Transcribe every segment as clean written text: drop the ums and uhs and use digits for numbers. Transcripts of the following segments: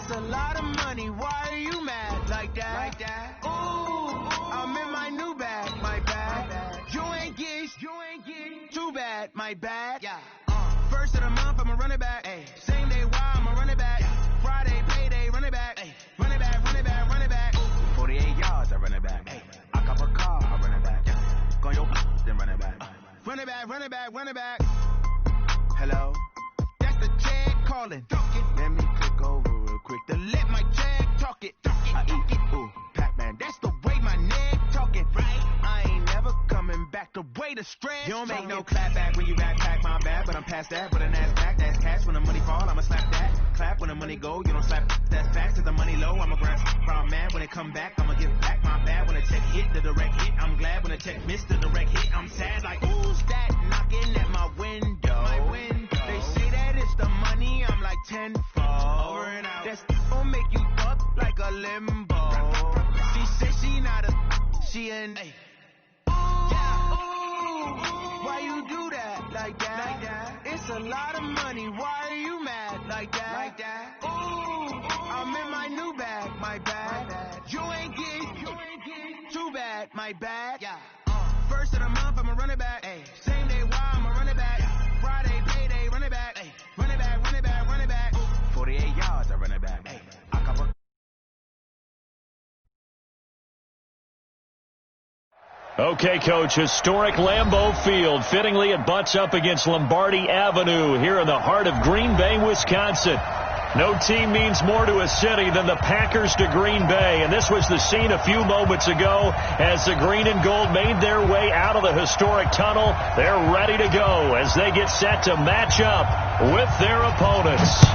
It's a lot of money. Why are you mad like that? Ooh, I'm in my new bag. My bad. You ain't get too bad. My bad. Yeah. First of the month, I'ma run it back. Ay. Same day, why I'ma run it back. Friday, payday, run it back. Ay. Run it back, run it back, run it back. 48 yards, I run it back. Ay. I cop a car, I run it back. Go your then run it back. Run it back, run it back, run it back. Hello? That's the check calling. Let me click over real quick to let my check talk it. I eat it, ooh, Pac-Man. That's the way my neck talking, right? I ain't never coming back the way the stress. You don't make no clap back when you rap pack, my bad, but I'm past that. But an ass back, that's cash. When the money fall, I'ma slap that. Clap when the money go, you don't slap. That's fast, cause the money low. I'ma grab from man when it come back. I'ma give back my bad when the check hit the direct hit. I'm glad when the check missed the direct hit. I'm sad like, who's that knocking at my window? They say that it's the money, I'm like tenfold. Over and out. That's gon' make you up like a limbo. She said she not a, she an A. Why you do that like that? It's a lot of money. Why are you mad like that? Ooh, I'm in my new bag. My bad. You ain't get too bad. My bad. Yeah. First of the month, I'ma run it back. Ay. Same day, why I'ma run it back. Friday, payday, run it back. Ay. Run it back, run it back, run it back. 48 yards, I run it back. Ay. I cover. Okay, Coach, historic Lambeau Field. Fittingly, it butts up against Lombardi Avenue here in the heart of Green Bay, Wisconsin. No team means more to a city than the Packers to Green Bay, and this was the scene a few moments ago as the green and gold made their way out of the historic tunnel. They're ready to go as they get set to match up with their opponents.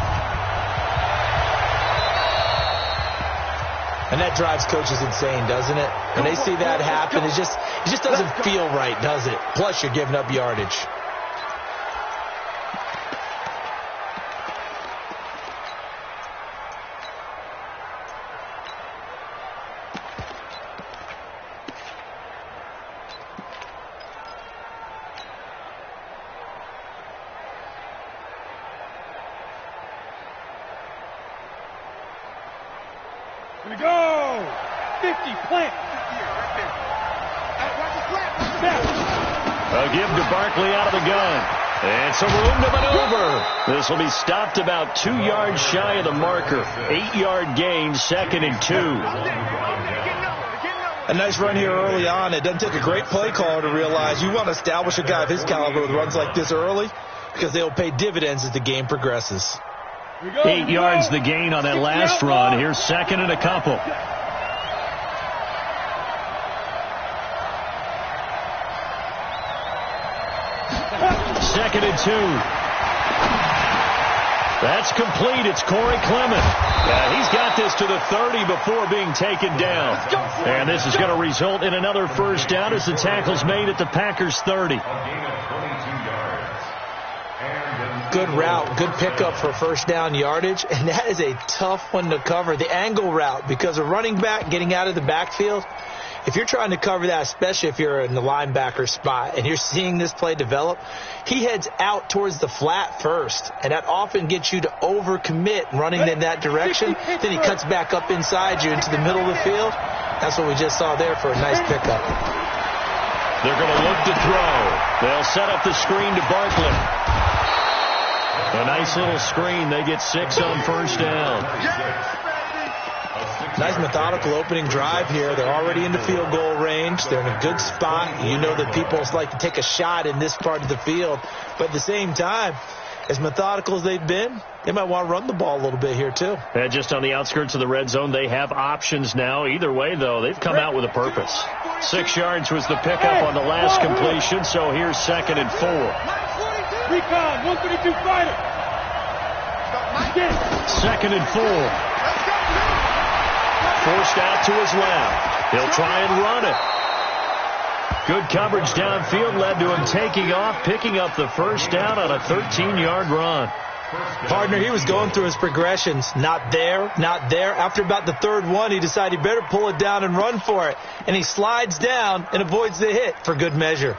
And that drives coaches insane, doesn't it? When they see that happen, it just doesn't feel right, does it? Plus, you're giving up yardage. Here we go! 50, plant! A give to Barkley out of the gun. And some room to maneuver. This will be stopped about 2 yards shy of the marker. 8-yard gain, 2nd and 2. A nice run here early on. It doesn't take a great play caller to realize you want to establish a guy of his caliber with runs like this early because they'll pay dividends as the game progresses. 8 yards the gain on that last run. Here's 2nd and a couple. Second and 2. That's complete. It's Corey Clement. He's got this to the 30 before being taken down. And this is going to result in another first down as the tackle's made at the Packers' 30. Good route, good pickup for first down yardage, and that is a tough one to cover, the angle route, because a running back getting out of the backfield, if you're trying to cover that, especially if you're in the linebacker spot and you're seeing this play develop, he heads out towards the flat first, and that often gets you to overcommit running in that direction. Then he cuts back up inside you into the middle of the field. That's what we just saw there for a nice pickup. They're going to look to throw. They'll set up the screen to Barkley. A nice little screen. They get 6 on first down. Nice methodical opening drive here. They're already into field goal range. They're in a good spot. You know that people like to take a shot in this part of the field. But at the same time, as methodical as they've been, they might want to run the ball a little bit here too. And just on the outskirts of the red zone, they have options now. Either way, though, they've come out with a purpose. 6 yards was the pickup on the last completion, so here's 2nd and 4. Recon, 132 fighter. 2nd and 4. Forced out to his left. He'll try and run it. Good coverage downfield led to him taking off, picking up the first down on a 13-yard run. Partner, he was going through his progressions. Not there, not there. After about the third one, he decided he better pull it down and run for it. And he slides down and avoids the hit for good measure.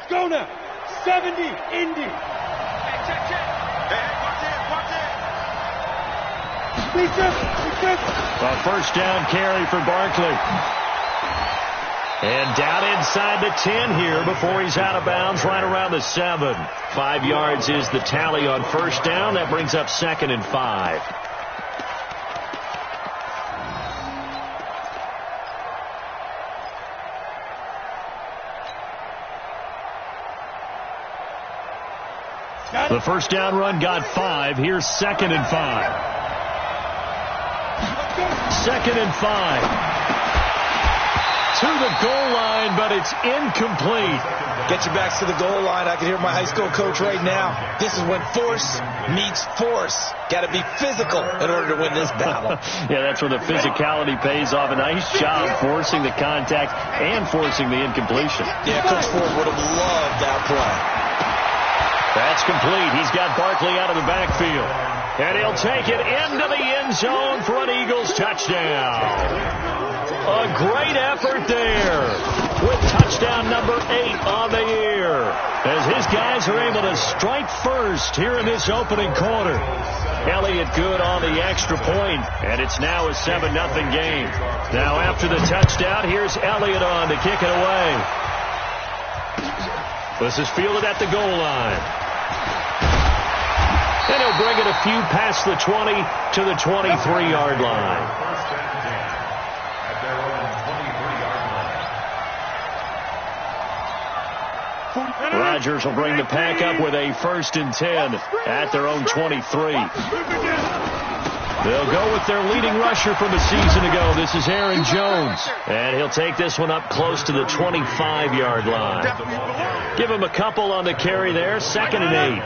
Let's go now. 70, Indy. Hey, watch it. A first down carry for Barkley. And down inside the 10 here before he's out of bounds, right around the 7. 5 yards is the tally on first down. That brings up 2nd and 5. The first down run got 5. Here's 2nd and 5. 2nd and 5. To the goal line, but it's incomplete. Get your backs to the goal line. I can hear my high school coach right now. This is when force meets force. Got to be physical in order to win this battle. Yeah, that's where the physicality pays off. A nice job forcing the contact and forcing the incompletion. Yeah, Coach Ford would have loved that play. That's complete. He's got Barkley out of the backfield. And he'll take it into the end zone for an Eagles touchdown. A great effort there with touchdown number 8 on the year as his guys are able to strike first here in this opening quarter. Elliott good on the extra point, and it's now a 7-0 game. Now after the touchdown, here's Elliott on to kick it away. This is fielded at the goal line. And he'll bring it a few past the 20 to the 23-yard line. Rodgers will bring the pack up with a 1st and 10 at their own 23. They'll go with their leading rusher from a season ago. This is Aaron Jones. And he'll take this one up close to the 25-yard line. Give him a couple on the carry there. 2nd and 8.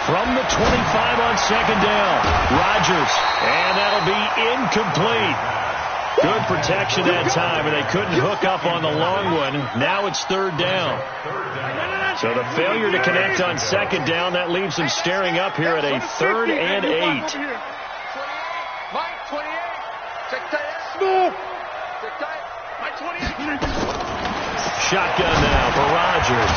From the 25 on 2nd down. Rodgers. And that'll be incomplete. Good protection that time, and they couldn't hook up on the long one. Now it's 3rd down. So the failure to connect on 2nd down, that leaves them staring up here at a 3rd and 8. Shotgun now for Rodgers.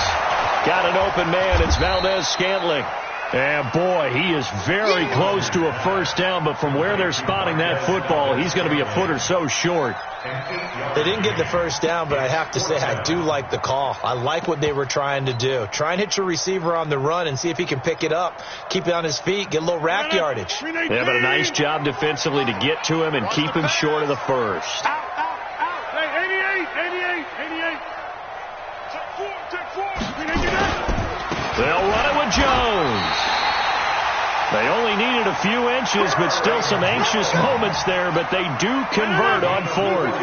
Got an open man. It's Valdez-Scantling. And, boy, he is very close to a first down, but from where they're spotting that football, he's going to be a foot or so short. They didn't get the first down, but I have to say I do like the call. I like what they were trying to do. Try and hit your receiver on the run and see if he can pick it up, keep it on his feet, get a little rack yardage. Yeah, but a nice job defensively to get to him and keep him short of the first. Hey, 88. Check 4. They'll run it with Jones. They only needed a few inches, but still some anxious moments there, but they do convert on 4th.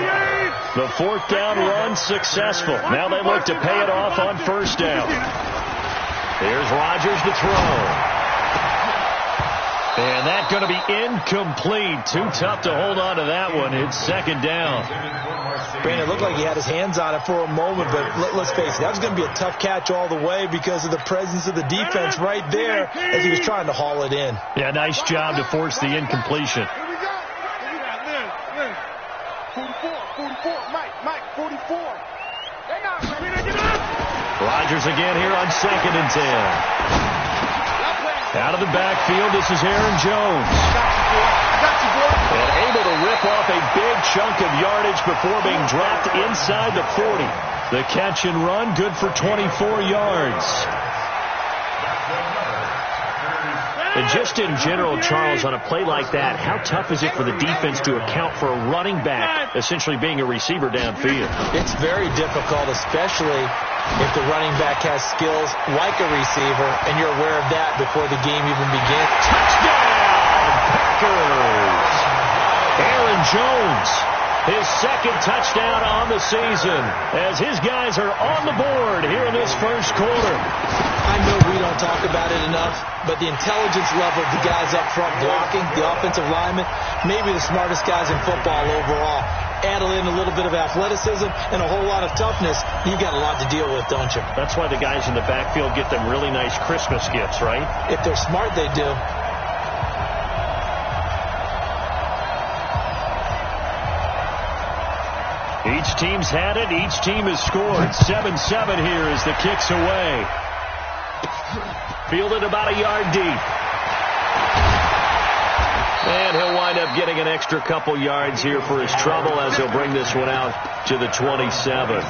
The 4th down run successful. Now they look to pay it off on 1st down. Here's Rodgers to throw. And that's going to be incomplete. Too tough to hold on to that one. It's 2nd down. Brandon, it looked like he had his hands on it for a moment, but let's face it, that was going to be a tough catch all the way because of the presence of the defense right there as he was trying to haul it in. Yeah, nice job to force the incompletion. 44, Mike, 44. Rodgers again here on 2nd and 10. Out of the backfield, this is Aaron Jones. And able to rip off a big chunk of yardage before being dropped inside the 40. The catch and run, good for 24 yards. And just in general, Charles, on a play like that, how tough is it for the defense to account for a running back essentially being a receiver downfield? It's very difficult, especially if the running back has skills like a receiver, and you're aware of that before the game even begins. Touchdown, Packers! Aaron Jones, his 2nd touchdown on the season, as his guys are on the board here in this first quarter. I know we don't talk about it enough, but the intelligence level of the guys up front blocking, the offensive linemen, maybe the smartest guys in football overall. Add in a little bit of athleticism and a whole lot of toughness, you got a lot to deal with, don't you? That's why the guys in the backfield get them really nice Christmas gifts, right? If they're smart, they do. Each team's had it. Each team has scored. 7-7 here as the kick's away. Fielded about a yard deep. And he'll wind up getting an extra couple yards here for his trouble as he'll bring this one out to the 27.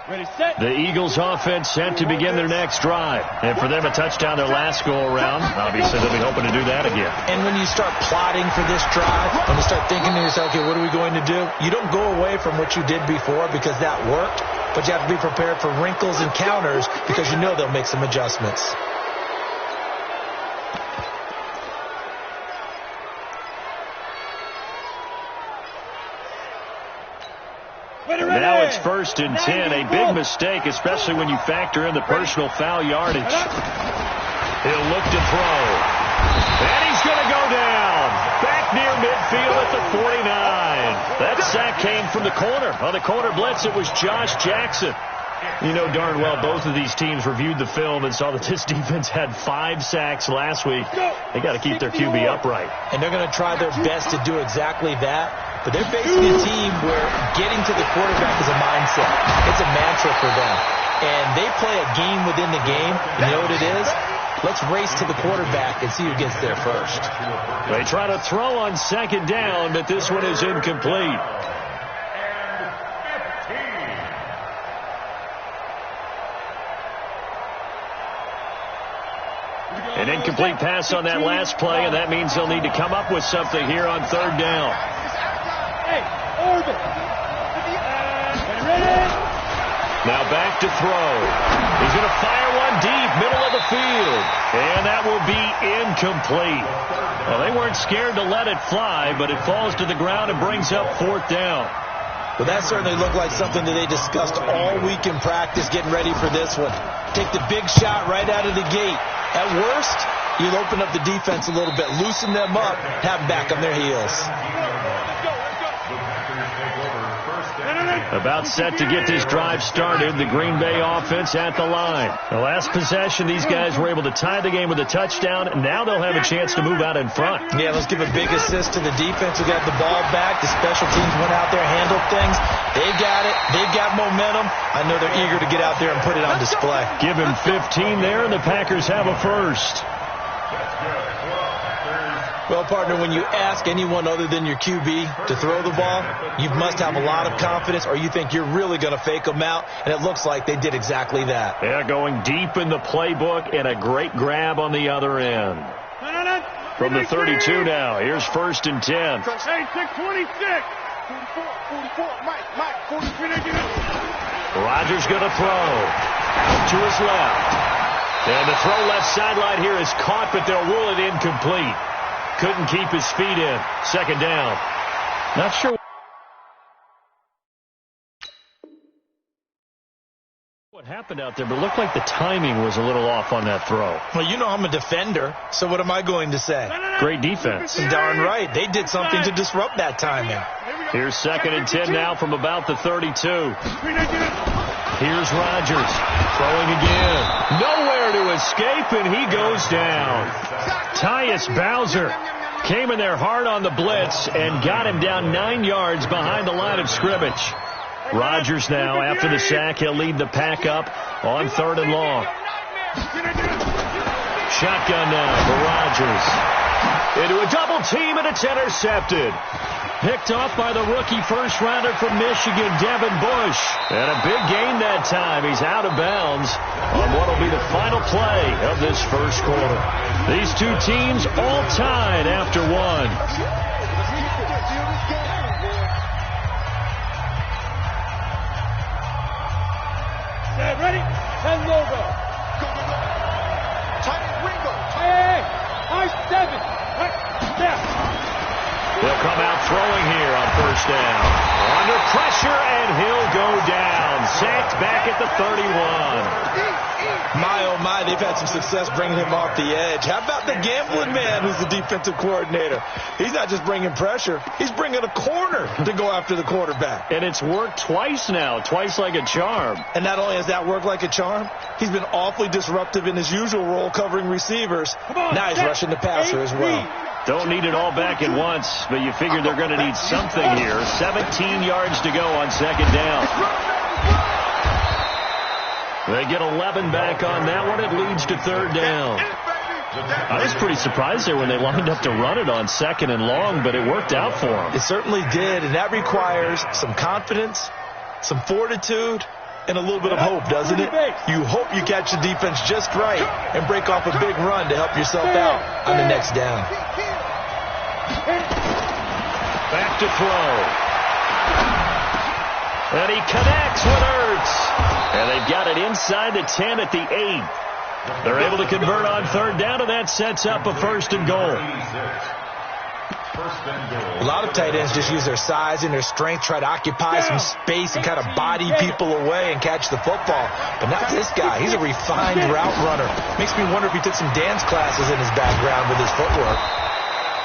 Ready, set. The Eagles offense set to begin their next drive. And for them, a touchdown their last go-around. Obviously, they'll be hoping to do that again. And when you start plotting for this drive, when you start thinking to yourself, okay, what are we going to do? You don't go away from what you did before because that worked, but you have to be prepared for wrinkles and counters because you know they'll make some adjustments. Now it's 1st and 10. A big mistake, especially when you factor in the personal foul yardage. He'll look to throw. And he's going to go down. Back near midfield at the 49. That sack came from the corner. On the corner blitz, it was Josh Jackson. You know darn well both of these teams reviewed the film and saw that this defense had 5 sacks last week. They got to keep their QB upright. And they're going to try their best to do exactly that. But they're facing a team where getting to the quarterback is a mindset. It's a mantra for them. And they play a game within the game. You know what it is? Let's race to the quarterback and see who gets there first. They try to throw on 2nd down, but this one is incomplete. An incomplete pass on that last play, and that means they'll need to come up with something here on 3rd down. Now back to throw. He's going to fire one deep, middle of the field. And that will be incomplete. Well, they weren't scared to let it fly, but it falls to the ground and brings up 4th down. Well, that certainly looked like something that they discussed all week in practice, getting ready for this one. Take the big shot right out of the gate. At worst, you'll open up the defense a little bit, loosen them up, have them back on their heels. About set to get this drive started, the Green Bay offense at the line. The last possession, these guys were able to tie the game with a touchdown, and now they'll have a chance to move out in front. Yeah, let's give a big assist to the defense who got the ball back. The special teams went out there, handled things. They got it. They've got momentum. I know they're eager to get out there and put it on display. Give him 15 there, and the Packers have a first. Well, partner, when you ask anyone other than your QB to throw the ball, you must have a lot of confidence, or you think you're really going to fake them out, and it looks like they did exactly that. Yeah, going deep in the playbook, and a great grab on the other end. From the 32 now, here's 1st and 10. Hey, 626. 44, Mike, 43. Rodgers going to throw. Out to his left. And the throw left sideline here is caught, but they'll rule it incomplete. Couldn't keep his feet in. 2nd down. Not sure what happened out there, but it looked like the timing was a little off on that throw. Well, you know I'm a defender, so what am I going to say? Great defense. Darn right. They did something to disrupt that timing. Here's 2nd and 10 now from about the 32. Here's Rodgers throwing again. Nowhere to escape, and he goes down. Tyus Bowser came in there hard on the blitz and got him down 9 yards behind the line of scrimmage. Rodgers now, after the sack, he'll lead the pack up on 3rd and long. Shotgun now for Rodgers. Into a double team, and it's intercepted. Picked off by the rookie first-rounder from Michigan, Devin Bush. And a big gain that time. He's out of bounds on what will be the final play of this first quarter. These two teams all tied after one. Okay, ready? 10 logo. Tight window. Hey, I 7. Right, there. They'll come out throwing here on first down. Under pressure, and he'll go down. Sacked back at the 31. My, oh my, they've had some success bringing him off the edge. How about the gambling man who's the defensive coordinator? He's not just bringing pressure. He's bringing a corner to go after the quarterback. And it's worked twice now, twice like a charm. And not only has that worked like a charm, he's been awfully disruptive in his usual role covering receivers. Now he's rushing the passer as well. Don't need it all back at once, but you figure they're going to need something here. 17 yards to go on second down. They get 11 back on that one. It leads to third down. I was pretty surprised there when they lined up to run it on second and long, but it worked out for them. It certainly did, and that requires some confidence, some fortitude, and a little bit of hope, doesn't it? You hope you catch the defense just right and break off a big run to help yourself out on the next down. Back to throw. And he connects with Ertz. And they've got it inside the 10 at the 8. They're able to convert on third down, and that sets up a first and goal. A lot of tight ends just use their size and their strength, try to occupy some space and kind of body people away and catch the football. But not this guy. He's a refined route runner. Makes me wonder if he took some dance classes in his background with his footwork.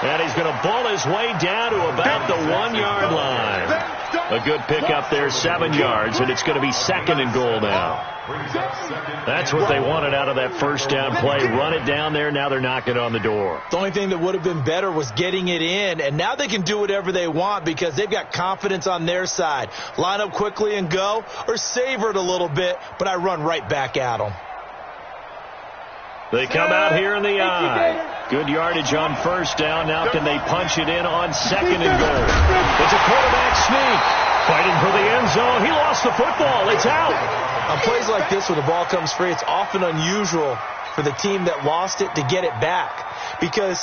And he's going to ball his way down to about the 1 yard line. A good pickup there, 7 yards, and it's going to be second and goal now. That's what they wanted out of that first down play. Run it down there. Now they're knocking on the door. The only thing that would have been better was getting it in, and now they can do whatever they want because they've got confidence on their side. Line up quickly and go, or savor it a little bit, but I run right back at them. They come out here in the eye. Good yardage on first down. Now can they punch it in on second and goal? It's a quarterback sneak. Fighting for the end zone. He lost the football. It's out. On plays like this where the ball comes free, it's often unusual for the team that lost it to get it back. Because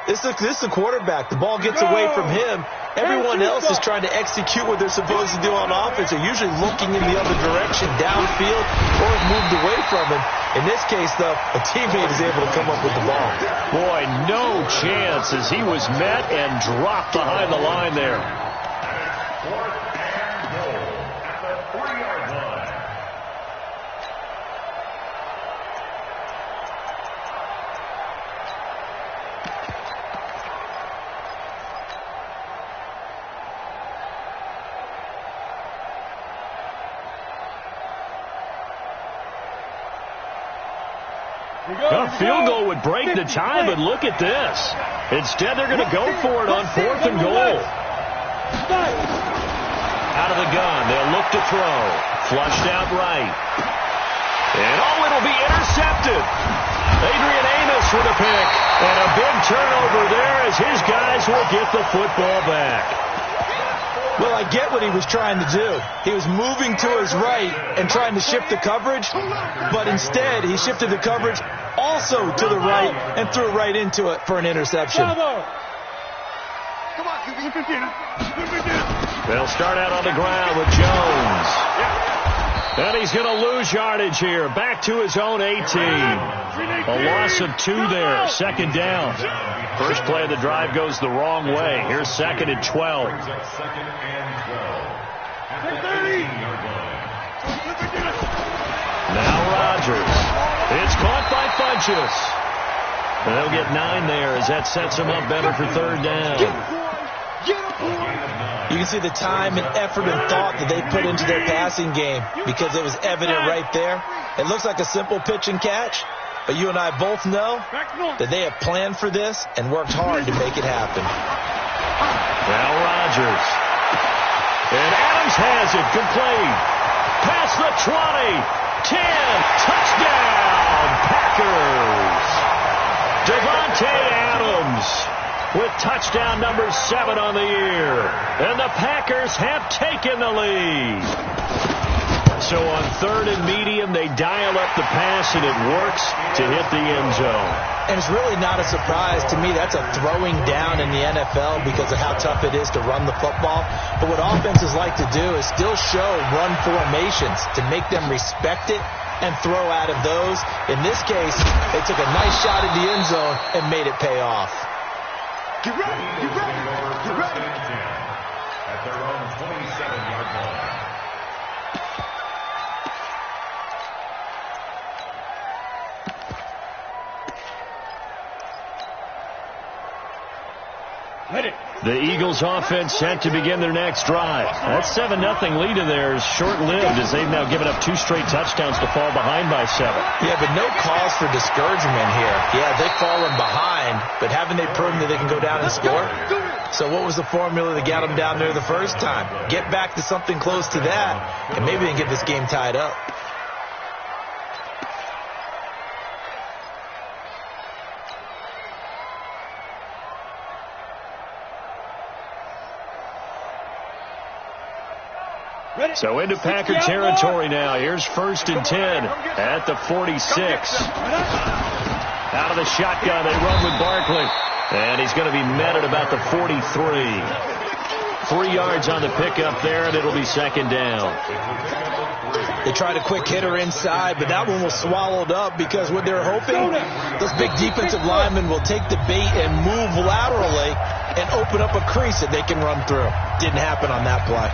this is a quarterback. The ball gets away from him. Everyone else is trying to execute what they're supposed to do on offense. They're usually looking in the other direction, downfield, or have moved away from him. In this case, though, a teammate is able to come up with the ball. Boy, no chance as he was met and dropped behind the line there. Fourth and goal at the 3-yard line. A field goal would break the tie, but look at this. Instead, they're going to go for it on fourth and goal. Out of the gun, they'll look to throw. Flushed out right. And it'll be intercepted. Adrian Amos with a pick. And a big turnover there as his guys will get the football back. Well, I get what he was trying to do. He was moving to his right and trying to shift the coverage, but instead he shifted the coverage also to the right and threw right into it for an interception. They'll start out on the ground with Jones. And he's going to lose yardage here. Back to his own 18. A loss of 2 there. Second down. First play of the drive goes the wrong way. Here's second and 12. Now Rodgers. It's caught by Funchess. They'll get 9 there as that sets them up better for third down. You can see the time and effort and thought that they put into their passing game because it was evident right there. It looks like a simple pitch and catch, but you and I both know that they have planned for this and worked hard to make it happen. Now Rodgers. And Adams has it complete. Past the 20. 10. Touchdown, Packers. Devontae Adams with touchdown number 7 on the year. And the Packers have taken the lead. So on third and medium, they dial up the pass, and it works to hit the end zone. And it's really not a surprise to me. That's a throwing down in the NFL because of how tough it is to run the football. But what offenses like to do is still show run formations to make them respect it and throw out of those. In this case, they took a nice shot at the end zone and made it pay off. Get ready, get ready, get ready. At their own 27-yard line. The Eagles offense set to begin their next drive. That 7-0 lead of theirs short-lived as they've now given up 2 straight touchdowns to fall behind by 7. Yeah, but no cause for discouragement here. Yeah, they've fallen behind, but haven't they proven that they can go down and score? So what was the formula that got them down there the first time? Get back to something close to that, and maybe they can get this game tied up. So into Packer territory now. Here's 1st and 10 at the 46. Out of the shotgun, they run with Barkley. And he's going to be met at about the 43. 3 yards on the pickup there, and it'll be 2nd down. They tried a quick hitter inside, but that one was swallowed up because what they're hoping, those big defensive linemen will take the bait and move laterally and open up a crease that they can run through. Didn't happen on that play.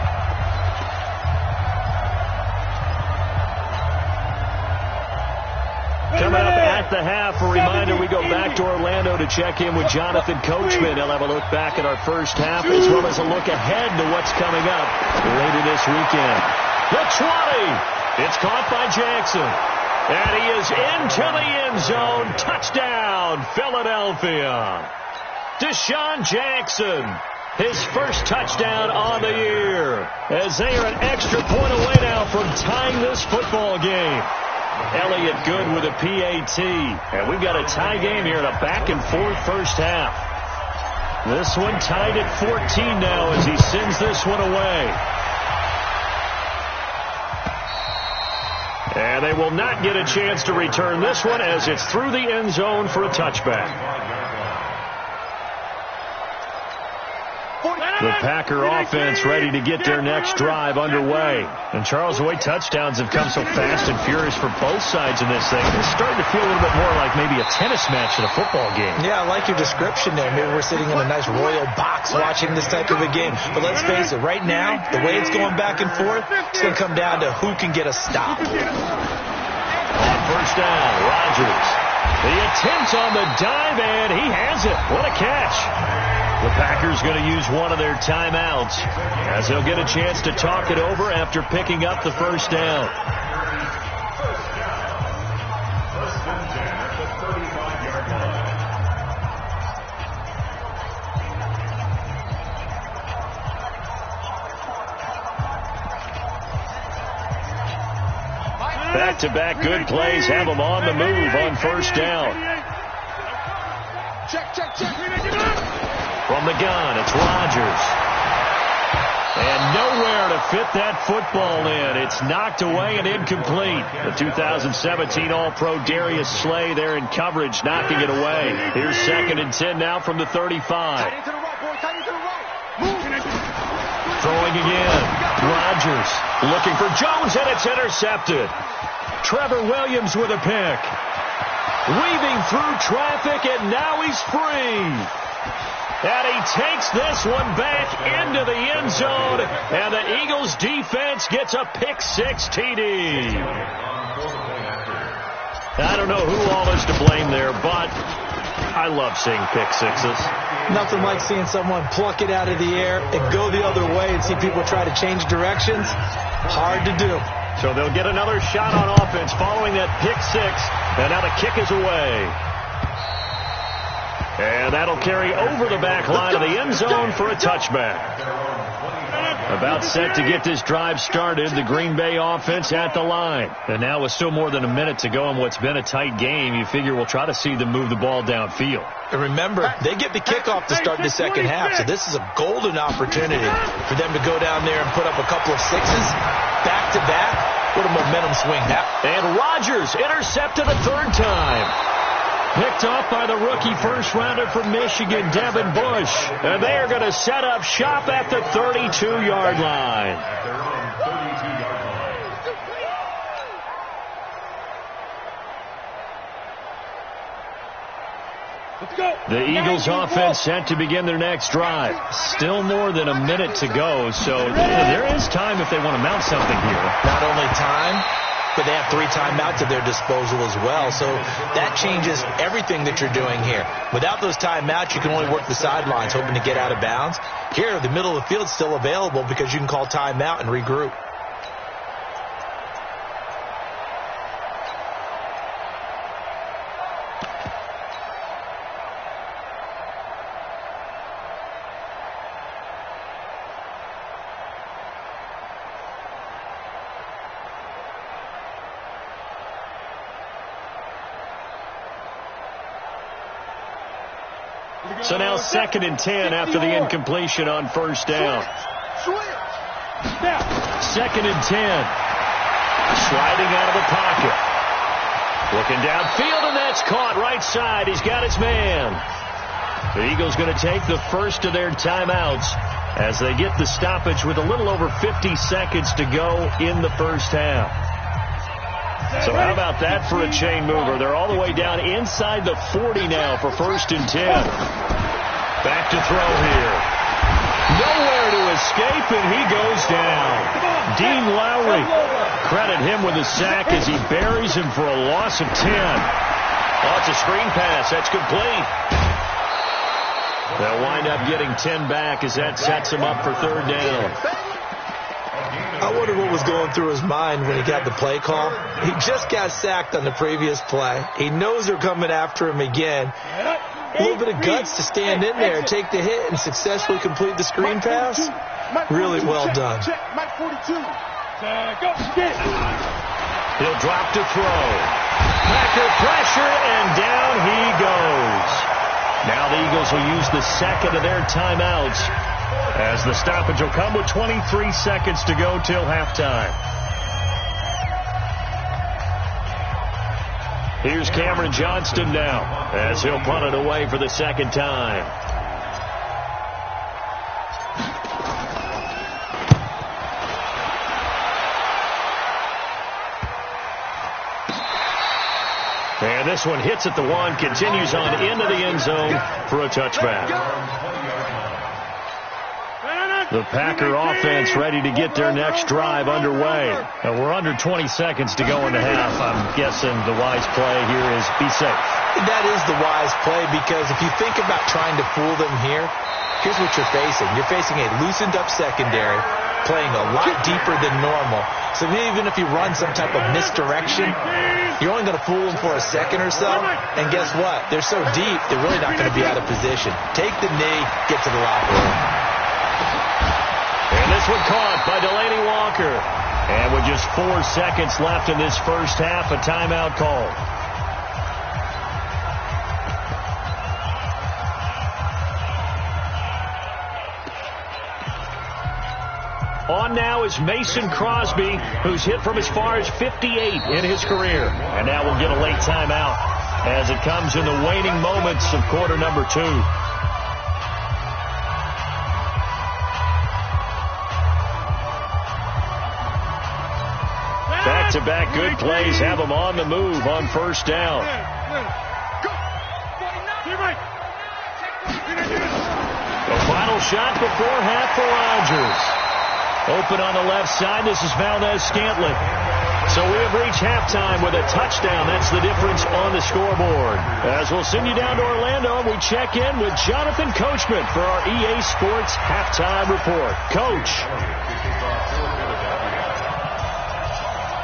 Coming up at the half, a reminder, we go back to Orlando to check in with Jonathan Coachman. He'll have a look back at our first half as well as a look ahead to what's coming up later this weekend. The 20. It's caught by Jackson. And he is into the end zone. Touchdown, Philadelphia. Deshaun Jackson, his first touchdown on the year, as they are an extra point away now from tying this football game. Elliott Good with a PAT. And we've got a tie game here in a back-and-forth first half. This one tied at 14 now as he sends this one away. And they will not get a chance to return this one as it's through the end zone for a touchback. The Packer offense ready to get their next drive underway. And Charles, the way touchdowns have come so fast and furious for both sides in this thing, it's starting to feel a little bit more like maybe a tennis match in a football game. Yeah, I like your description there. Maybe we're sitting in a nice royal box watching this type of a game. But let's face it, right now, the way it's going back and forth, it's going to come down to who can get a stop. On first down, Rodgers. The attempt on the dive, and he has it. What a catch. The Packers going to use one of their timeouts as they'll get a chance to talk it over after picking up the first down. Back-to-back good plays have them on the move on first down. Check. From the gun, it's Rodgers. And nowhere to fit that football in. It's knocked away and incomplete. The 2017 All-Pro Darius Slay there in coverage, knocking it away. Here's 2nd and 10 now from the 35. Throwing again. Rodgers looking for Jones, and it's intercepted. Trevor Williams with a pick. Weaving through traffic, and now he's free. And he takes this one back into the end zone, and the Eagles defense gets a pick-6 TD. I don't know who all is to blame there, but I love seeing pick-6s. Nothing like seeing someone pluck it out of the air and go the other way and see people try to change directions. Hard to do. So they'll get another shot on offense following that pick-6, and now the kick is away. And that'll carry over the back line of the end zone for a touchback. About set to get this drive started, the Green Bay offense at the line. And now with still more than a minute to go in what's been a tight game, you figure we'll try to see them move the ball downfield. And remember, they get the kickoff to start the second half, so this is a golden opportunity for them to go down there and put up a couple of 6s back-to-back. What a momentum swing that. And Rodgers intercepted a 3rd time. Picked off by the rookie first-rounder from Michigan, Devin Bush. And they are going to set up shop at the 32-yard line. The Eagles offense set to begin their next drive. Still more than a minute to go, so there is time if they want to mount something here. Not only time, but they have 3 timeouts at their disposal as well, so that changes everything that you're doing here. Without those timeouts, you can only work the sidelines, hoping to get out of bounds. Here, the middle of the field is still available because you can call timeout and regroup. So now 2nd and 10 after the incompletion on first down. 2nd and 10. Sliding out of the pocket. Looking downfield, and that's caught right side. He's got his man. The Eagles going to take the first of their timeouts as they get the stoppage with a little over 50 seconds to go in the first half. So how about that for a chain mover? They're all the way down inside the 40 now for 1st and 10. Back to throw here. Nowhere to escape, and he goes down. Dean Lowry, credit him with a sack as he buries him for a loss of 10. Oh, it's a screen pass. That's complete. They'll wind up getting 10 back as that sets him up for 3rd down. I wonder what was going through his mind when he got the play call. He just got sacked on the previous play. He knows they're coming after him again. A little bit of guts to stand in there, take the hit, and successfully complete the screen pass. Really well done. He'll drop to throw. Packer pressure, and down he goes. Now the Eagles will use the 2nd of their timeouts, as the stoppage will come with 23 seconds to go till halftime. Here's Cameron Johnston now, as he'll punt it away for the 2nd time. And this one hits at the 1, continues on into the end zone for a touchback. The Packer offense ready to get their next drive underway. And we're under 20 seconds to go in the half. I'm guessing the wise play here is be safe. That is the wise play, because if you think about trying to fool them here, here's what you're facing. You're facing a loosened up secondary, playing a lot deeper than normal. So even if you run some type of misdirection, you're only going to fool them for a second or so. And guess what? They're so deep, they're really not going to be out of position. Take the knee, get to the locker room. And this one caught by Delaney Walker. And with just 4 seconds left in this first half, a timeout called. On now is Mason Crosby, who's hit from as far as 58 in his career. And now we'll get a late timeout as it comes in the waning moments of quarter number 2. Back-to-back good plays have them on the move on first down. The final shot before half for Rodgers. Open on the left side, this is Valdez-Scantling. So we have reached halftime with a touchdown. That's the difference on the scoreboard. As we'll send you down to Orlando, we check in with Jonathan Coachman for our EA Sports Halftime Report. Coach.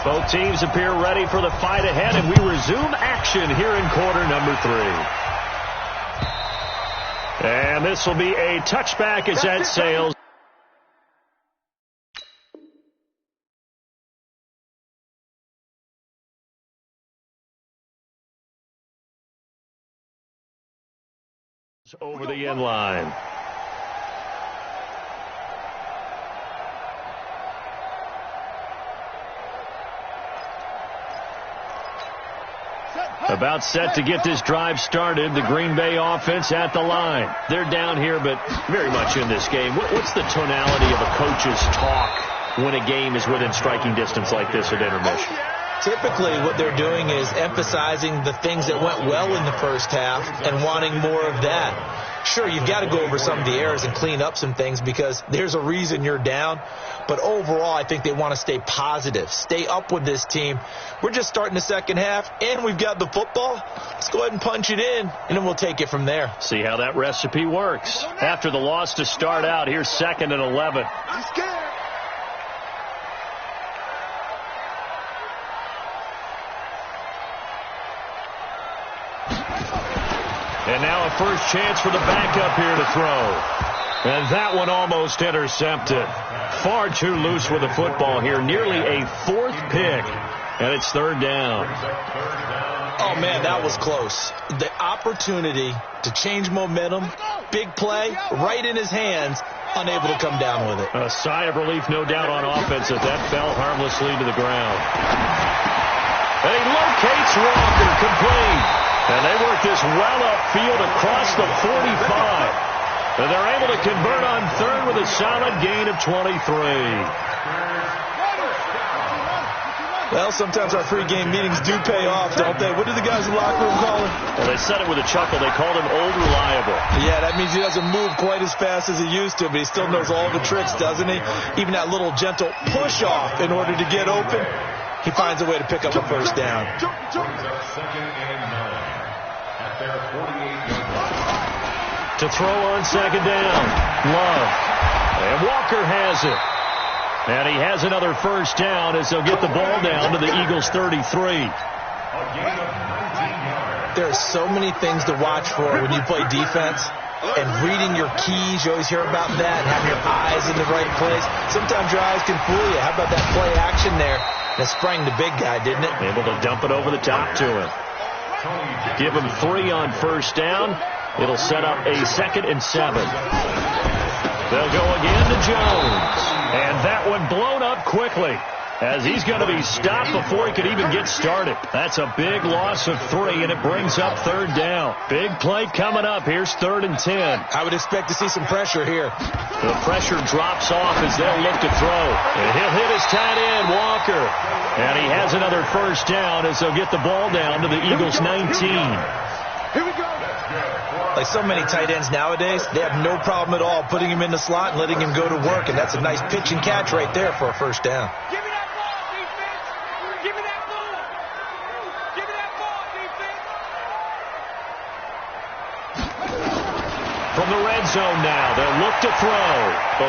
Both teams appear ready for the fight ahead, and we resume action here in quarter number 3. And this will be a touchback as that sails. Over the end line. About set to get this drive started. The Green Bay offense at the line. They're down here, but very much in this game. What's the tonality of a coach's talk when a game is within striking distance like this at intermission? Typically, what they're doing is emphasizing the things that went well in the first half and wanting more of that. Sure, you've got to go over some of the errors and clean up some things because there's a reason you're down. But overall, I think they want to stay positive, stay up with this team. We're just starting the second half, and we've got the football. Let's go ahead and punch it in, and then we'll take it from there. See how that recipe works. After the loss to start out, here's 2nd and 11. And now a first chance for the backup here to throw. And that one almost intercepted. Far too loose with the football here. Nearly a 4th pick. And it's 3rd down. Oh, man, that was close. The opportunity to change momentum, big play, right in his hands, unable to come down with it. A sigh of relief, no doubt, on offense that fell harmlessly to the ground. And he locates Walker, complete. And they work this well upfield across the 45. And they're able to convert on 3rd with a solid gain of 23. Well, sometimes our pregame meetings do pay off, don't they? What do the guys in the locker room call him? Well, they said it with a chuckle. They called him Old Reliable. Yeah, that means he doesn't move quite as fast as he used to, but he still knows all the tricks, doesn't he? Even that little gentle push-off in order to get open, he finds a way to pick up a first down. To throw on 2nd down, Love. And Walker has it. And he has another first down as they'll get the ball down to the Eagles' 33. There are so many things to watch for when you play defense. And reading your keys, you always hear about that, and having your eyes in the right place. Sometimes your eyes can fool you. How about that play action there? That sprang the big guy, didn't it? Able to dump it over the top to him. Give him 3 on first down. It'll set up a 2nd and 7. They'll go again to Jones. And that one blown up quickly as he's going to be stopped before he could even get started. That's a big loss of 3, and it brings up 3rd down. Big play coming up. Here's 3rd and 10. I would expect to see some pressure here. The pressure drops off as they'll look to throw. And he'll hit his tight end, Walker. And he has another first down as they'll get the ball down to the Eagles' 19. Here we go. Like so many tight ends nowadays, they have no problem at all putting him in the slot and letting him go to work. And that's a nice pitch and catch right there for a first down. Give me that ball, defense. Give me that ball. Give me that ball, defense. From the red zone now, they'll look to throw.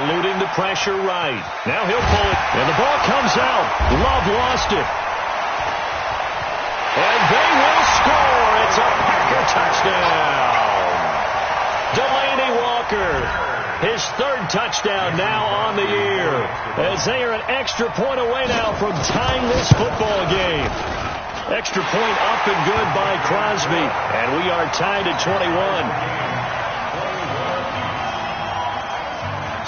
Eluding the pressure right. Now he'll pull it, and the ball comes out. Love lost it. And they will score. It's a Packer touchdown. Delaney Walker, his 3rd touchdown now on the year, as they are an extra point away now from tying this football game. Extra point up and good by Crosby, and we are tied at 21.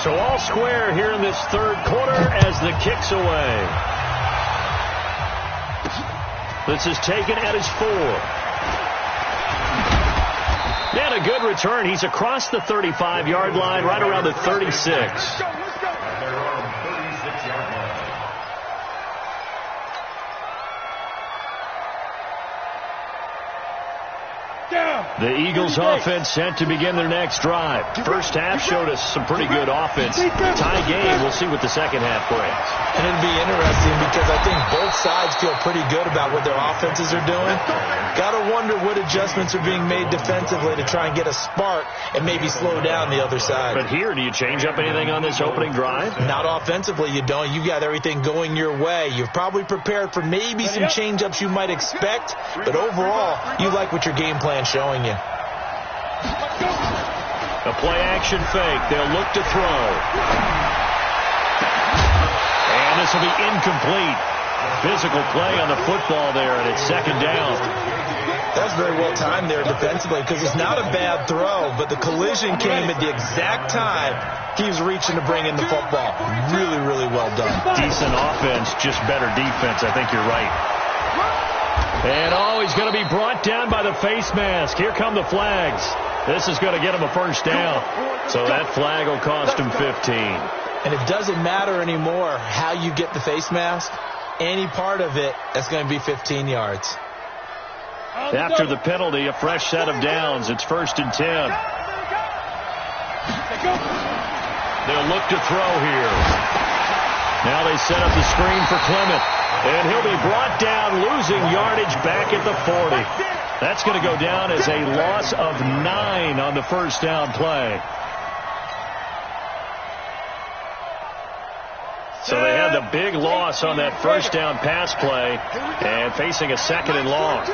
So all square here in this 3rd quarter as the kick's away. This is taken at his 4. And a good return. He's across the 35-yard line, right around the 36. Let's go. The Eagles offense set to begin their next drive. First half showed us some pretty good offense. Tie game. We'll see what the second half brings. And it'll be interesting because I think both sides feel pretty good about what their offenses are doing. Got to wonder what adjustments are being made defensively to try and get a spark and maybe slow down the other side. But here, do you change up anything on this opening drive? Not offensively, you don't. You got everything going your way. You're probably prepared for maybe some change-ups you might expect, but overall, you like what your game plan's showing you. A play-action fake. They'll look to throw. And this will be incomplete. Physical play on the football there, and it's 2nd down. That's very well timed there defensively because it's not a bad throw, but the collision came at the exact time he was reaching to bring in the football. Really, really well done. Decent offense, just better defense. I think you're right. And he's going to be brought down by the face mask. Here come the flags. This is going to get him a first down. So that flag will cost him 15. And it doesn't matter anymore how you get the face mask. any part of it, that's going to be 15 yards. After the penalty, a fresh set of downs. It's 1st and 10. They'll look to throw here. Now they set up the screen for Clement. And he'll be brought down, losing yardage back at the 40. That's going to go down as a loss of 9 on the first down play. So they had the big loss on that first down pass play and facing a 2nd and long.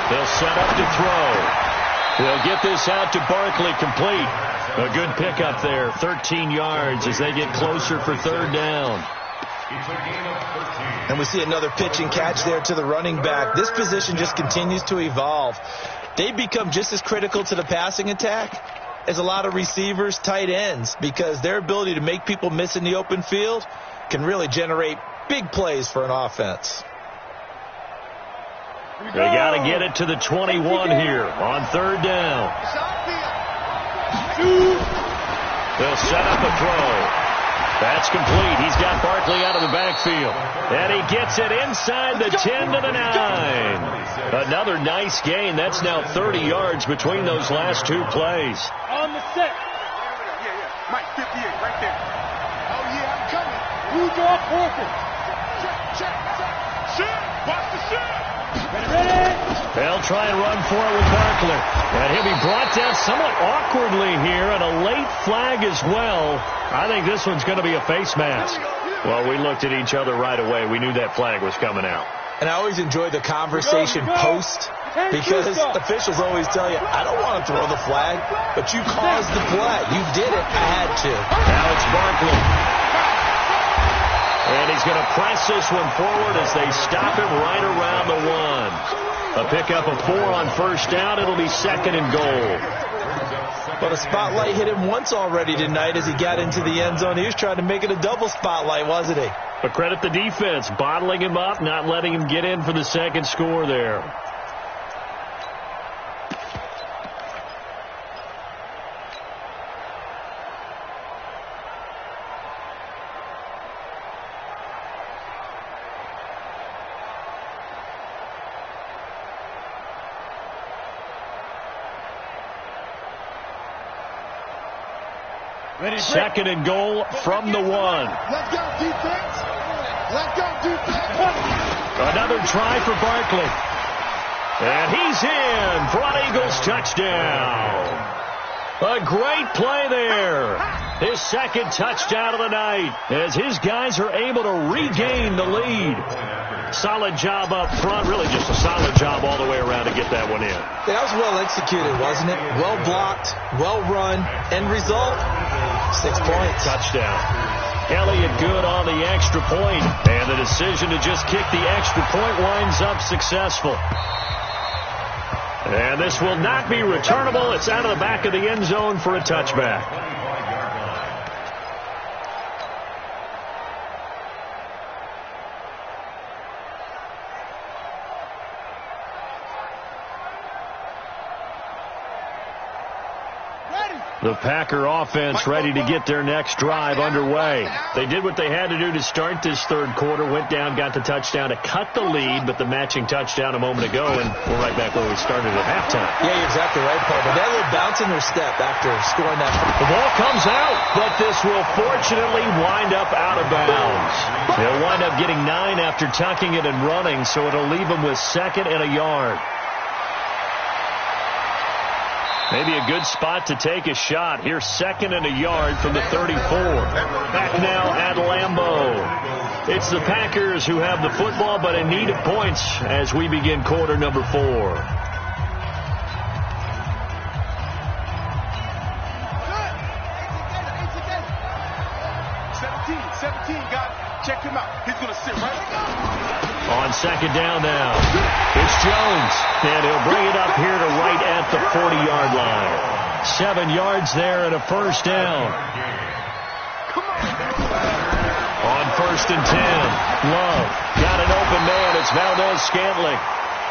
They'll set up to throw. They'll get this out to Barkley, complete. A good pickup there, 13 yards as they get closer for 3rd down. And we see another pitch and catch there to the running back. This position just continues to evolve. They become just as critical to the passing attack as a lot of receivers, tight ends, because their ability to make people miss in the open field can really generate big plays for an offense. They got to get it to the 21 here on 3rd down. They'll set up a throw. That's complete. He's got Barkley out of the backfield. And he gets it inside the 10 to the 9. Another nice gain. That's now 30 yards between those last 2 plays. On the set. Yeah. Mike, 58, right there. Oh, yeah, I'm coming. Who's off Horford? Check. Shoot. Watch the shoot. Ready. They'll try and run for it with Barkley. And he'll be brought down somewhat awkwardly here, and a late flag as well. I think this one's going to be a face mask. Well, we looked at each other right away. We knew that flag was coming out. And I always enjoy the conversation post, because officials always tell you, I don't want to throw the flag, but you caused the play. You did it. I had to. Now it's Barkley. And he's going to press this one forward as they stop him right around the 1. A pickup of 4 on first down. It'll be 2nd and goal. But a spotlight hit him once already tonight as he got into the end zone. He was trying to make it a double spotlight, wasn't he? But credit the defense, bottling him up, not letting him get in for the 2nd score there. Ready, 2nd and goal from the 1. Let's go, defense. Let's go, defense. Another try for Barkley. And he's in for an Eagles touchdown. A great play there. His 2nd touchdown of the night as his guys are able to regain the lead. Solid job up front. Really just a solid job all the way around to get that one in. That was well executed, wasn't it? Well blocked, well run. End result, 6 points. Touchdown. Elliott good on the extra point, and the decision to just kick the extra point winds up successful. And this will not be returnable. It's out of the back of the end zone for a touchback. The Packer offense ready to get their next drive underway. They did what they had to do to start this 3rd quarter, went down, got the touchdown to cut the lead, but the matching touchdown a moment ago, and we're right back where we started at halftime. Yeah, you're exactly right, Paul. But that little bounce in their step after scoring that. The ball comes out, but this will fortunately wind up out of bounds. They'll wind up getting 9 after tucking it and running, so it'll leave them with 2nd and a yard. Maybe a good spot to take a shot. Here's 2nd and a yard from the 34. Back now at Lambeau. It's the Packers who have the football, but in need of points as we begin quarter number 4. 17, got it. Check him out. He's going to sit right on 2nd down now. It's Jones, and he'll bring it up here to right at the 40-yard line. 7 yards there and a first down. On 1st and 10, Love got an open man. It's Valdez Scantling.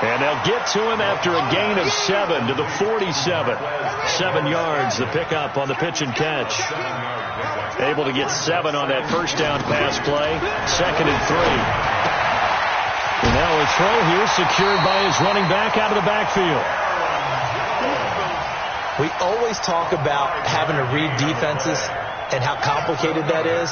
And they'll get to him after a gain of 7 to the 47. 7 yards, the pickup on the pitch and catch. Able to get 7 on that first down pass play. 2nd and 3. And now a throw here secured by his running back out of the backfield. We always talk about having to read defenses and how complicated that is.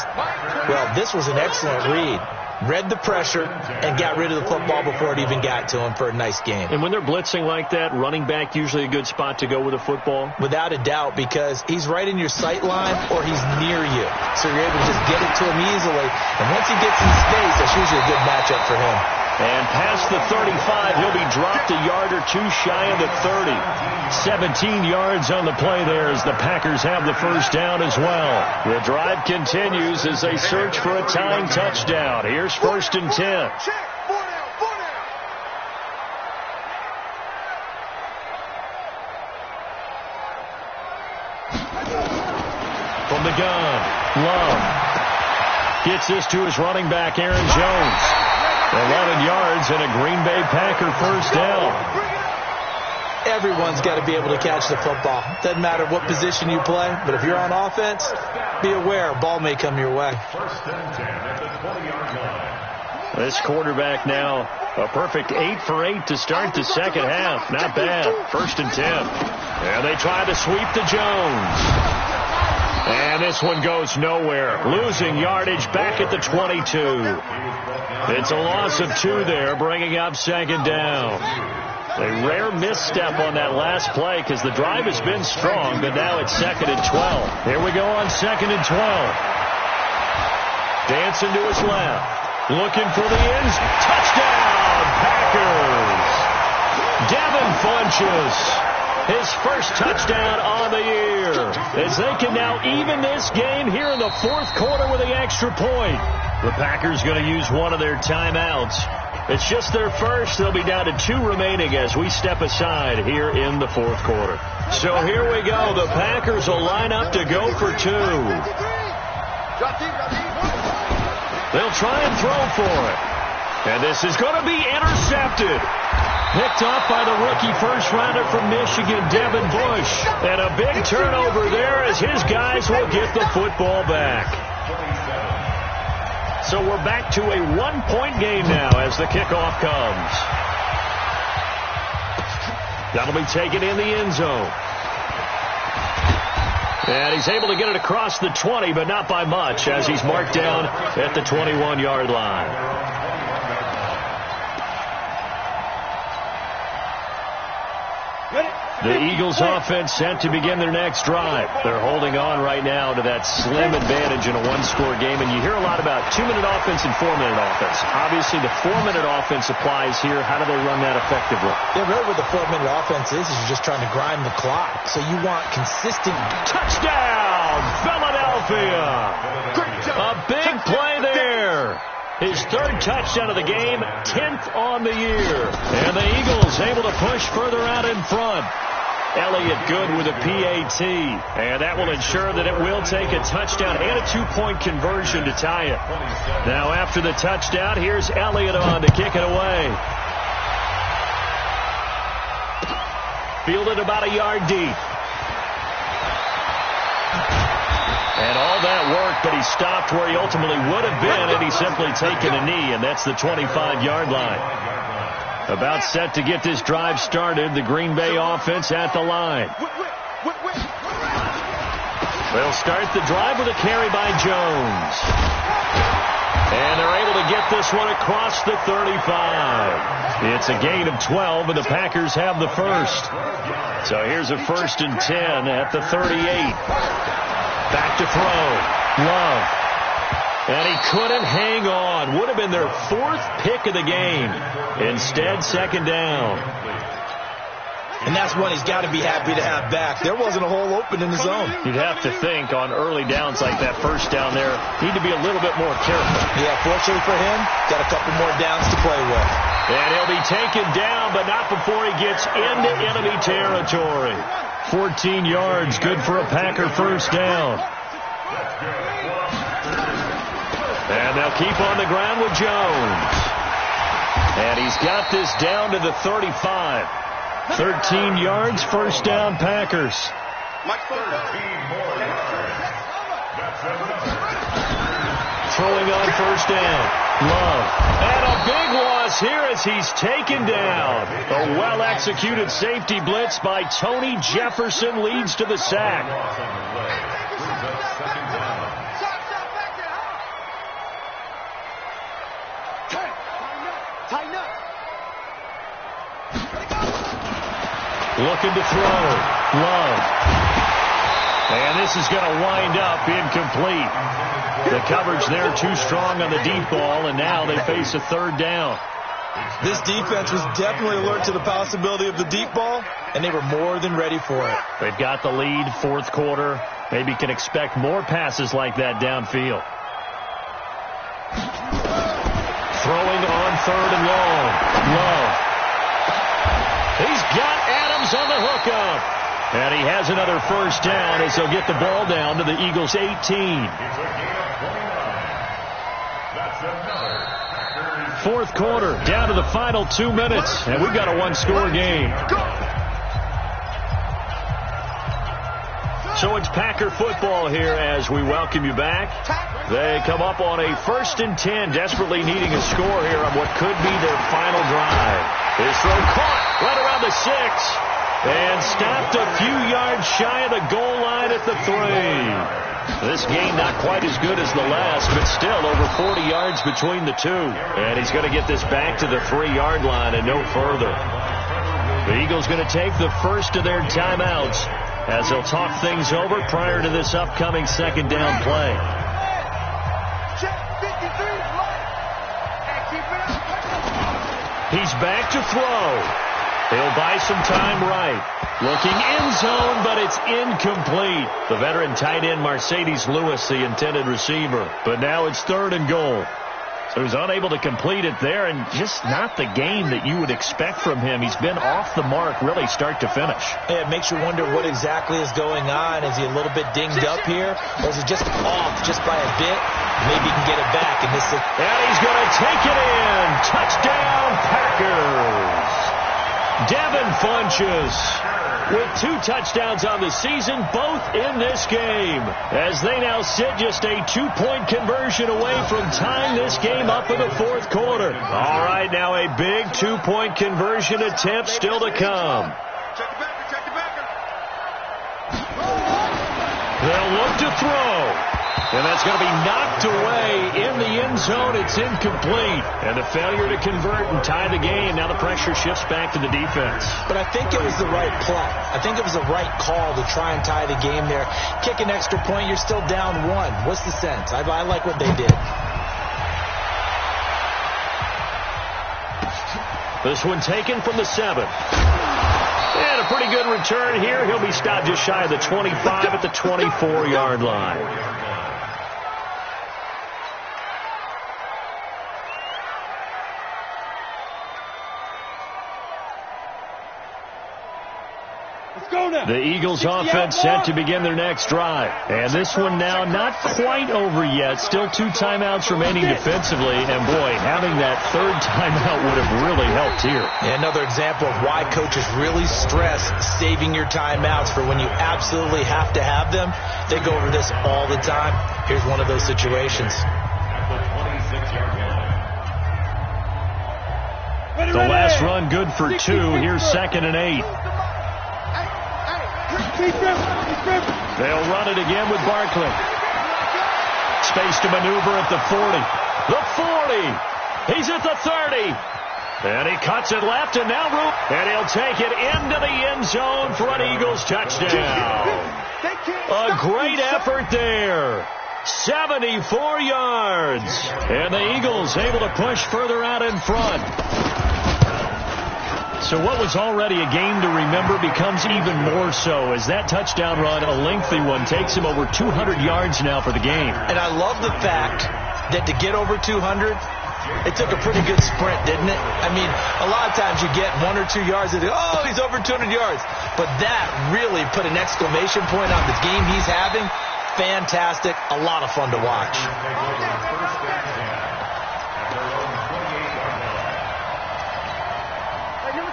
Well, this was an excellent read. Read the pressure and got rid of the football before it even got to him for a nice gain. And when they're blitzing like that, running back usually a good spot to go with a football? Without a doubt, because he's right in your sight line or he's near you. So you're able to just get it to him easily. And once he gets in space, that's usually a good matchup for him. And past the 35, he'll be dropped a yard or two shy of the 30. 17 yards on the play there as the Packers have the first down as well. The drive continues as they search for a tying touchdown. Here's 1st and 10. From the gun, Love gets this to his running back, Aaron Jones. 11 yards and a Green Bay Packer first down. Everyone's got to be able to catch the football. Doesn't matter what position you play, but if you're on offense, be aware, a ball may come your way. 1st and 10 at the 20-yard line. This quarterback now a perfect 8 for 8 to start the second half. Not bad. 1st and 10. And they try to sweep to Jones. And this one goes nowhere. Losing yardage back at the 22. It's a loss of 2 there, bringing up 2nd down. A rare misstep on that last play because the drive has been strong, but now it's 2nd and 12. Here we go on 2nd and 12. Dancing to his left. Looking for the ends. Touchdown, Packers. Devin Funchess. His first touchdown on the year. As they can now even this game here in the 4th quarter with the extra point. The Packers going to use one of their timeouts. It's just their first. They'll be down to 2 remaining as we step aside here in the 4th quarter. So here we go. The Packers will line up to go for 2. They'll try and throw for it. And this is going to be intercepted. Picked off by the rookie first-rounder from Michigan, Devin Bush. And a big turnover there as his guys will get the football back. So we're back to a 1-point game now as the kickoff comes. That'll be taken in the end zone. And he's able to get it across the 20, but not by much as he's marked down at the 21-yard line. The Eagles offense set to begin their next drive. They're holding on right now to that slim advantage in a 1-score game. And you hear a lot about 2-minute offense and 4-minute offense. Obviously, the 4-minute offense applies here. How do they run that effectively? Yeah, really what the 4-minute offense is you're just trying to grind the clock. So you want consistent. Touchdown, Philadelphia. A big play there. His 3rd touchdown of the game, 10th on the year. And the Eagles able to push further out in front. Elliott good with a PAT. And that will ensure that it will take a touchdown and a 2-point conversion to tie it. Now after the touchdown, here's Elliott on to kick it away. Fielded about a yard deep. And all that work, but he stopped where he ultimately would have been had he simply taken a knee, and that's the 25-yard line. About set to get this drive started, the Green Bay offense at the line. They'll start the drive with a carry by Jones. And they're able to get this one across the 35. It's a gain of 12, and the Packers have the first. So here's a 1st and 10 at the 38. Back to throw. Love. And he couldn't hang on. Would have been their 4th pick of the game. Instead, 2nd down. And that's one he's got to be happy to have back. There wasn't a hole open in the zone. You'd have to think on early downs like that first down there, need to be a little bit more careful. Yeah, fortunately for him, got a couple more downs to play with. And he'll be taken down, but not before he gets into enemy territory. 14 yards, good for a Packer first down. And they'll keep on the ground with Jones. And he's got this down to the 35. 13 yards, first down, Packers. 13 more yards. That's enough. Throwing on first down. Love. And a big loss here as he's taken down. A well-executed safety blitz by Tony Jefferson leads to the sack. Tighten up. Looking to throw. Love. And this is going to wind up incomplete. The coverage there too strong on the deep ball, and now they face a third down. This defense was definitely alert to the possibility of the deep ball, and they were more than ready for it. They've got the lead, fourth quarter. Maybe can expect more passes like that downfield. Throwing on third and long. Love. He's got Adams on the hookup. And he has another first down as they'll get the ball down to the Eagles' 18. It's a gain of 29. That's another. Fourth quarter, down to the final 2 minutes, and we've got a one-score game. So it's Packer football here as we welcome you back. They come up on a 1st and 10, desperately needing a score here on what could be their final drive. His throw caught right around the 6. And stopped a few yards shy of the goal line at the 3. This game not quite as good as the last, but still over 40 yards between the two. And he's going to get this back to the 3-yard line and no further. The Eagles going to take the first of their timeouts as they'll talk things over prior to this upcoming second down play. He's back to throw. He'll buy some time right. Looking end zone, but it's incomplete. The veteran tight end Mercedes Lewis, the intended receiver. But now it's 3rd and goal. So he's unable to complete it there, and just not the game that you would expect from him. He's been off the mark really start to finish. Yeah, it makes you wonder what exactly is going on. Is he a little bit dinged up here, or is it just off just by a bit? Maybe he can get it back. And he's going to take it in. Touchdown, Packers. Devin Funchess with 2 touchdowns on the season, both in this game, as they now sit just a 2-point conversion away from tying this game up in the 4th quarter. All right, now a big 2-point conversion attempt still to come. They'll look to throw. And that's going to be knocked away in the end zone. It's incomplete. And the failure to convert and tie the game. Now the pressure shifts back to the defense. But I think it was the right play. I think it was the right call to try and tie the game there. Kick an extra point, you're still down 1. What's the sense? I like what they did. This one taken from the 7. And a pretty good return here. He'll be stopped just shy of the 25 at the 24-yard line. The Eagles offense set to begin their next drive. And this one now not quite over yet. Still 2 timeouts remaining defensively. And boy, having that 3rd timeout would have really helped here. Yeah, another example of why coaches really stress saving your timeouts for when you absolutely have to have them. They go over this all the time. Here's one of those situations. The last run good for 2. Here's 2nd and 8. They'll run it again with Barkley. Space to maneuver at the 40. The 40. He's at the 30. And he cuts it left and now room. And he'll take it into the end zone for an Eagles touchdown. A great effort there. 74 yards. And the Eagles able to push further out in front. So what was already a game to remember becomes even more so as that touchdown run, a lengthy one, takes him over 200 yards now for the game. And I love the fact that to get over 200, it took a pretty good sprint, didn't it? I mean, a lot of times you get 1 or 2 yards and oh, he's over 200 yards. But that really put an exclamation point on the game he's having. Fantastic. A lot of fun to watch.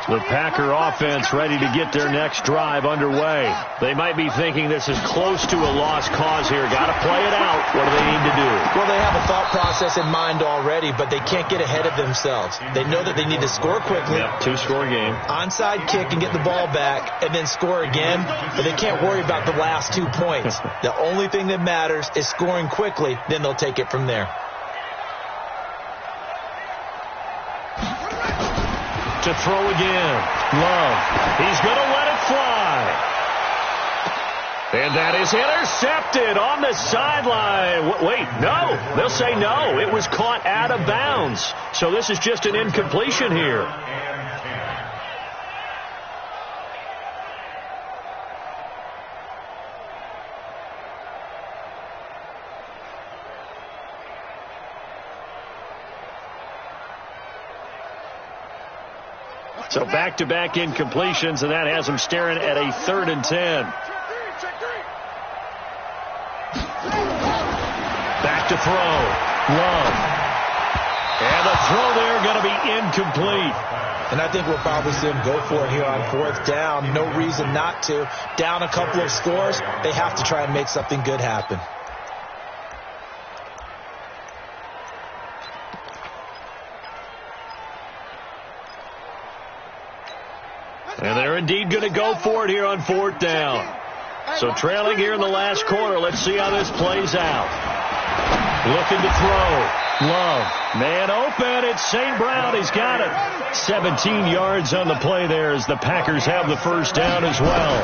The Packer offense ready to get their next drive underway. They might be thinking this is close to a lost cause here. Got to play it out. What do they need to do? Well, they have a thought process in mind already, but they can't get ahead of themselves. They know that they need to score quickly. Yep, two-score game. Onside kick and get the ball back and then score again, but they can't worry about the last 2 points. The only thing that matters is scoring quickly, then they'll take it from there. To throw again. Love. He's going to let it fly. And that is intercepted on the sideline. Wait, no. They'll say no. It was caught out of bounds. So this is just an incompletion here. So back-to-back incompletions, and that has them staring at a 3rd and 10. Back to throw. Love. And the throw there going to be incomplete. And I think we'll probably see them go for it here on 4th down. No reason not to. Down a couple of scores, they have to try and make something good happen. And they're indeed going to go for it here on 4th down. So trailing here in the last quarter. Let's see how this plays out. Looking to throw. Love. Man open. It's St. Brown. He's got it. 17 yards on the play there as the Packers have the first down as well.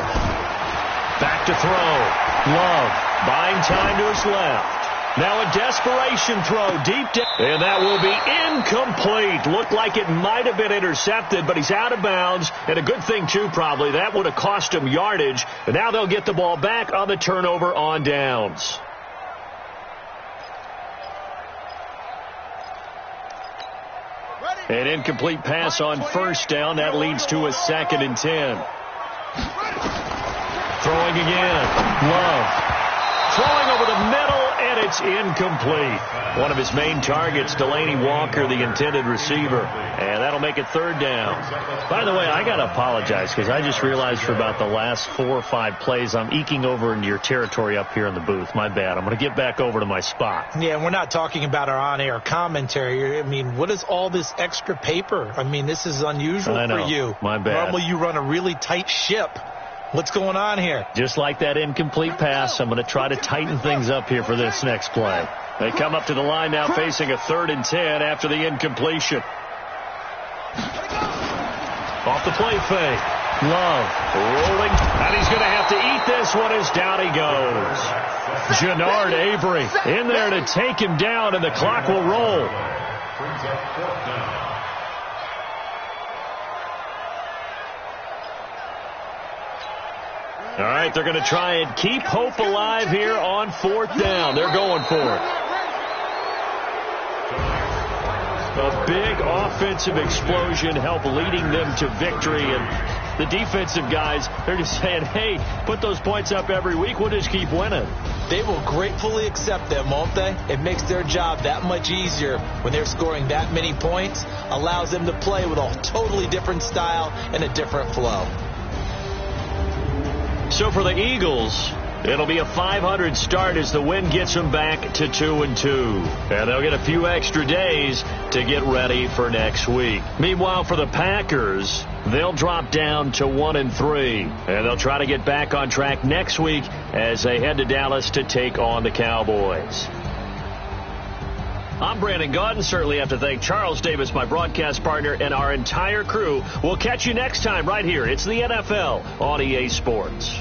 Back to throw. Love. Buying time to his left. Now a desperation throw deep down. And that will be incomplete. Looked like it might have been intercepted, but he's out of bounds. And a good thing, too, probably. That would have cost him yardage. And now they'll get the ball back on the turnover on downs. An incomplete pass on 1st down. That leads to a 2nd and 10. Throwing again. Love. Throwing over the middle, and it's incomplete. One of his main targets, Delaney Walker, the intended receiver. And that'll make it 3rd down. By the way, I got to apologize because I just realized for about the last 4 or 5 plays, I'm eking over into your territory up here in the booth. My bad. I'm going to get back over to my spot. Yeah, and we're not talking about our on-air commentary. I mean, what is all this extra paper? I mean, this is unusual for you. My bad. Normally you run a really tight ship. What's going on here? Just like that incomplete pass, I'm going to try to tighten things up here for this next play. They come up to the line now facing a 3rd and 10 after the incompletion. Off the play fake. Love rolling, and he's going to have to eat this one as down he goes. Jannard Avery in there to take him down, and the clock will roll. All right, they're going to try and keep hope alive here on 4th down. They're going for it. A big offensive explosion helped leading them to victory. And the defensive guys, they're just saying, hey, put those points up every week. We'll just keep winning. They will gratefully accept them, won't they? It makes their job that much easier when they're scoring that many points. Allows them to play with a totally different style and a different flow. So for the Eagles, it'll be a 500 start as the win gets them back to 2-2. And they'll get a few extra days to get ready for next week. Meanwhile, for the Packers, they'll drop down to 1-3. And they'll try to get back on track next week as they head to Dallas to take on the Cowboys. I'm Brandon Gaudin. Certainly have to thank Charles Davis, my broadcast partner, and our entire crew. We'll catch you next time right here. It's the NFL on EA Sports.